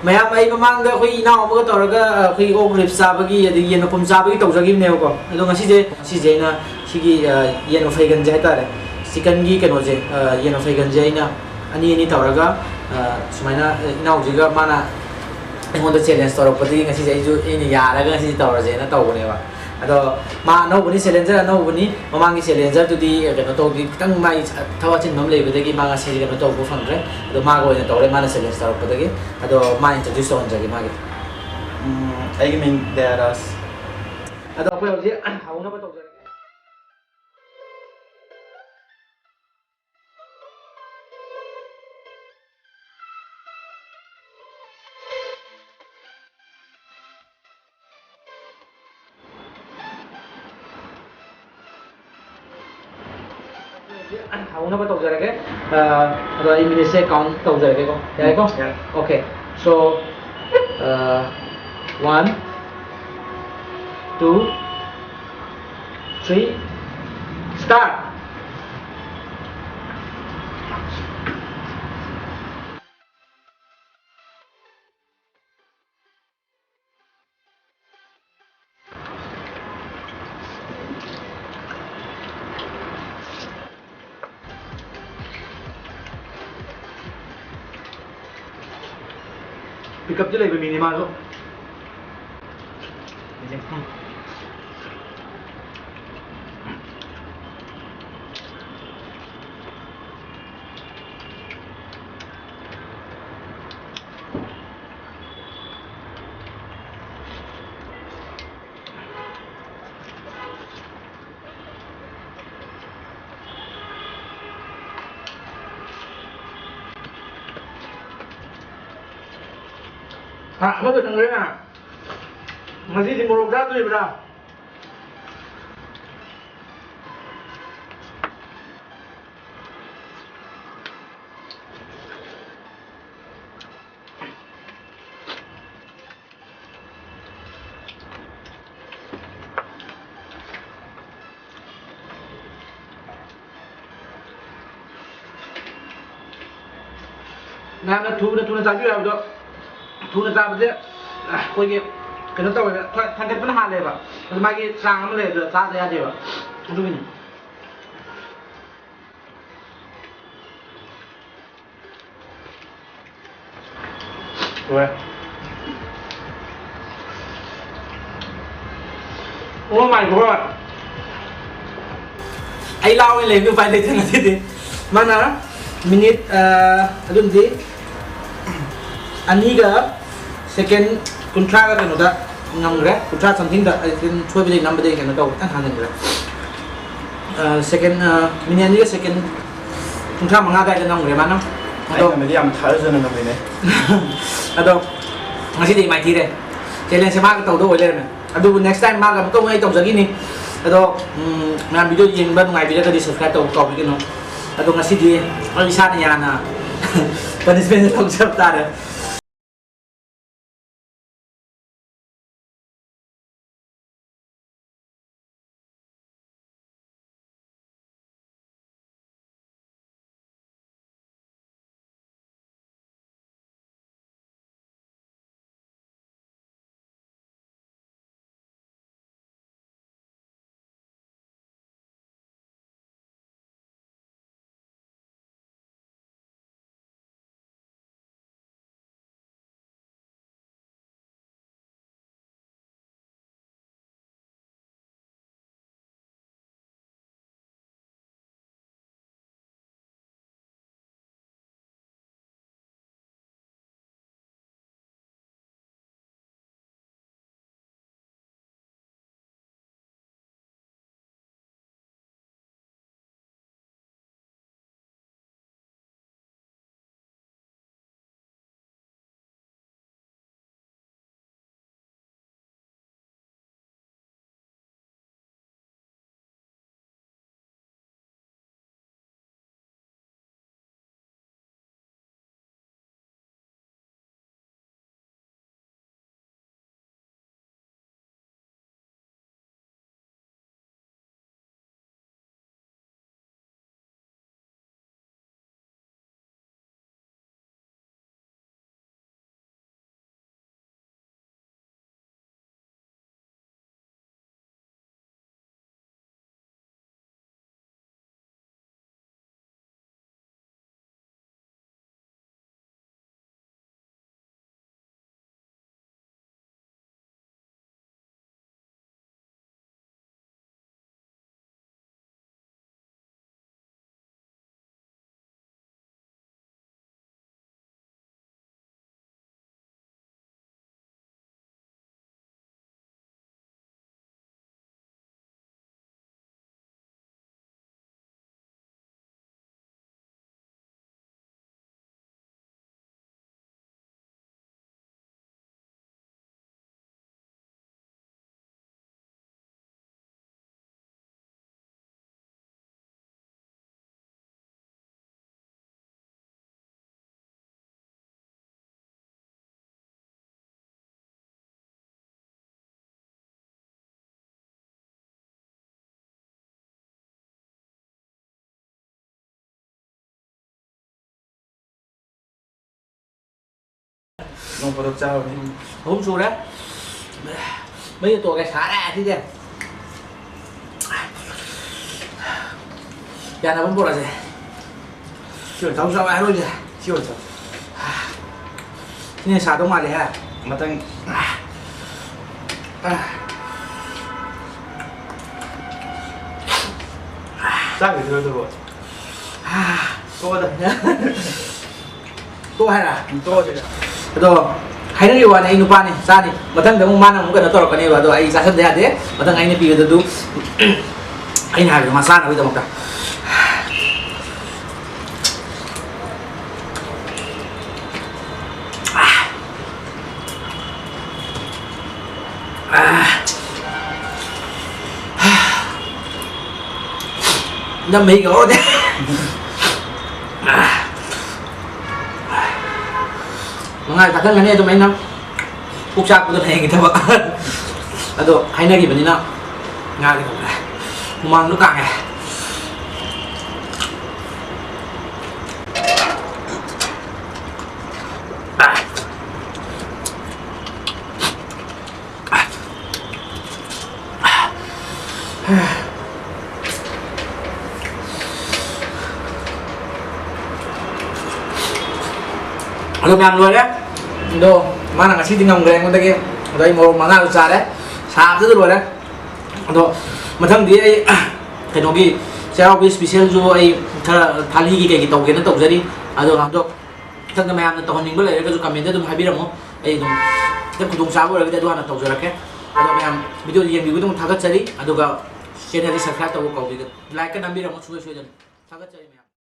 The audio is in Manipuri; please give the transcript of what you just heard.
ꯃꯌꯥꯝ ꯑꯩ ꯃꯃꯥꯡꯗ ꯑꯩꯈꯣꯏ ꯏꯅꯥꯎ ꯑꯃꯒ ꯇꯧꯔꯒ ꯑꯩꯈꯣꯏ ꯑꯣꯛ ꯔꯤꯞꯁ ꯆꯥꯕꯒꯤ ꯑꯗꯒꯤ ꯌꯦꯟ ꯃꯄꯨꯝ ꯆꯥꯕꯒꯤ ꯇꯧꯖꯈꯤꯕꯅꯦꯕꯀꯣ ꯑꯗꯣ ꯉꯁꯤꯁꯦ ꯑꯩꯅ ꯁꯤꯒꯤ ꯌꯦꯟ ꯃꯐꯩꯒꯟꯁꯦ ꯍꯥꯏꯇꯥꯔꯦ ꯆꯤꯀꯟꯒꯤ ꯀꯩꯅꯣꯁꯦ ꯌꯦꯟ ꯃꯐꯩꯒꯟꯁꯦ ꯑꯩꯅ ꯑꯅꯤ ꯇꯧꯔꯒ ꯁꯨꯃꯥꯏꯅ ꯏꯅꯥꯎꯁꯤꯒ ꯃꯥꯅ ꯑꯩꯉꯣꯟꯗ ꯆꯦꯂꯦꯟꯖ ꯇꯧꯔꯛꯄꯗꯒꯤ ꯉꯁꯤꯁꯦ ꯑꯩꯅ ꯌꯥꯔꯒ ꯉꯁꯤꯁꯦ ꯇꯧꯔꯁꯦꯅ ꯇꯧꯕꯅꯦꯕ ꯑꯗꯣ ꯃꯥ ꯑꯅꯧꯕꯅꯤ ꯆꯦꯂꯦꯟꯖꯔ ꯑꯅꯧꯕꯅꯤ ꯃꯃꯥꯡꯒꯤ ꯆꯦꯂꯦꯟꯖꯔꯗꯨꯗꯤ ꯀꯩꯅꯣ ꯇꯧꯗꯤ ꯈꯤꯇꯪ ꯃꯥꯒꯤ ꯊꯕꯛ ꯑꯆꯤꯟꯕ ꯑꯃ ꯂꯩꯕꯗꯒꯤ ꯃꯥ ꯉꯁꯤ ꯀꯩꯅꯣ ꯇꯧꯕ ꯐꯪꯗ꯭ꯔꯦ ꯑꯗꯣ ꯃꯥꯒ ꯑꯣꯏꯅ ꯇꯧꯔꯦ ꯃꯥꯅ ꯆꯦꯂꯦꯟꯖ ꯇꯧꯔꯛꯄꯗꯒꯤ ꯑꯗꯣ ꯃꯥ ꯏꯟꯇ꯭ꯔꯣꯗ꯭ꯌꯨꯁ ꯇꯧꯍꯟꯖꯒꯦ ꯃꯥꯒꯤ ꯑꯩꯒꯤ ꯃꯤꯡ ꯗꯌꯥꯔꯥꯖ ꯑꯗꯣ ꯑꯩꯈꯣꯏ ꯍꯧꯖꯤꯛ ꯍꯧꯅꯕ ꯇꯧꯖꯔꯒꯦ ꯍꯧꯅꯕ ꯇꯧꯖꯔꯒꯦ ꯑꯗꯣ ꯑꯩ ꯃꯤꯅꯤꯠꯁꯦ ꯀꯥꯎꯟ ꯇꯧꯖꯔꯒꯦꯀꯣ ꯌꯥꯔꯦꯀꯣ okay show 1 2 3 start pick up chứ lại với mình mà rồi 뭐 그런 거야? 맛이 모르겠다 그러더라. 나는 투는 자주 하고도 투는 잡은데 거기 그런 거 보면 탄대뿐 하래봐. 그래서 막이 쌍을 해도 싸야 돼요. 누구니? 왜? Oh my god. Ay lao lên cái file này thế thì mana minute adumdi aniga second contract cái nó đã ngamre contract something that I can try with number day cái nó đâu anh hàng này second minute aniga second contract mà ngay cái ngamre mà nó anh mà đi làm thở rồi nên này đâu ngay thì mai thì đây challenge sẽ mang cái tàu đâu lên này adu next time mang cái tàu ngay tàu gì nè ꯑꯗꯣ ꯃꯌꯥꯝ ꯚꯤꯗꯤꯑꯣ ꯌꯦꯡꯕ ꯅꯨꯡꯉꯥꯏꯕꯤꯔꯒꯗꯤ ꯁꯕꯁꯀ꯭ꯔꯥꯏꯕ ꯇꯧꯕꯤꯒꯅꯨ ꯑꯗꯣ ꯉꯁꯤꯗꯤ ꯑꯩ ꯏꯁꯥꯅ ꯌꯥꯝꯅ ꯄꯅꯤꯁꯃꯦꯟ ꯇꯧꯖꯕ ꯇꯥꯔꯦ Nông phụ trao đi. Hôm xuống đấy mấy cái tổ cái xá này thì kìa giờ là vẫn bộ là gì Chưa không sao ai luôn gì chưa sao.นี่xả đông mà đi ha Mà tăng chắc thì thôi rồi. Tôi đây. tôi hay là Tôi đây. 또 하이는 요한 이 누파니 사니 마탕 너무 많은 뭔가 더 떨어거니 와도 아이 자선 돼야 돼 마탕 아이는 비교도 아이 하루 마사나 위도 먹다 nó mỹ gỗ đấy mga takkan nga niya ito may nang puksak ko doon ay kita ba ato hay na giba nila nga rin ko umang lukang eh Alam yang luar ya, do mana ngasih tinggal ngeleng untuk dia, dari mau mana besar ya, saat itu luar ya, do macam dia kayak nogi, saya hobi spesial jo thali kayak gitu, kayak itu jadi, do kan kami am tahun ini boleh, kalau kami itu habis ramu, do kan kutung sabu lagi itu anak tahu jarak ya, kami am video yang bikin itu thagat cari, do ga channel ini subscribe tahu kau bikin, like kan ambil ramu suwe suwe jadi, thagat cari